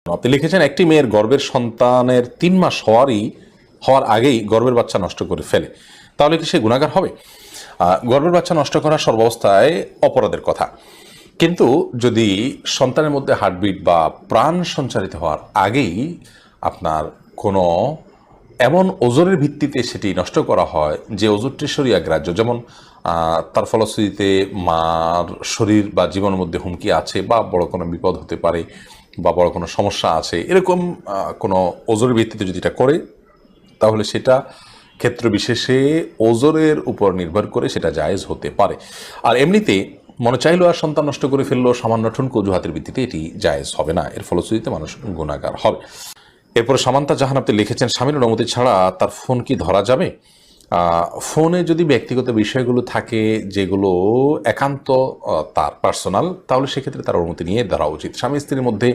আপনি লিখেছেন একটি মেয়ের গর্ভের সন্তানের 3 মাস হওয়ার আগেই গর্ভের বাচ্চা নষ্ট করে ফেলে, তাহলে কি সে গুনাহগার হবে? গর্ভের বাচ্চা নষ্ট করা সর্বাবস্থায় অপরাধের কথা, কিন্তু যদি সন্তানের মধ্যে হার্টবিট বা প্রাণ সঞ্চারিত হওয়ার আগেই আপনার কোনো এমন ওজোরের ভিত্তিতে সেটি নষ্ট করা হয় যে ওজোরটি শরীয়া গ্রাহ্য, যেমন তার ফলশ্রুতিতে মার শরীর বা জীবনের মধ্যে হুমকি আছে বা বড় কোনো বিপদ হতে পারে বা বড় কোনো সমস্যা আছে, এরকম কোনো ওজোরের ভিত্তিতে যদি এটা করে, তাহলে সেটা ক্ষেত্র বিশেষে ওজোরের উপর নির্ভর করে সেটা জায়েজ হতে পারে। আর এমনিতে মনে চাইলো আর সন্তান নষ্ট করে ফেললো সামান্য ঠুনকো অজুহাতের ভিত্তিতে এটি জায়েজ হবে না, এর ফলশ্রুতিতে মানুষ গুনাহগার হবে। এরপরে সামান্তা জাহান আপনি লিখেছেন স্বামীর অনুমতি ছাড়া তার ফোন কি ধরা যাবে? ফোনে যদি ব্যক্তিগত বিষয়গুলো থাকে যেগুলো একান্ত তার পার্সোনাল, তাহলে সেক্ষেত্রে তার অনুমতি নিয়ে ধরা উচিত। স্বামী স্ত্রীর মধ্যে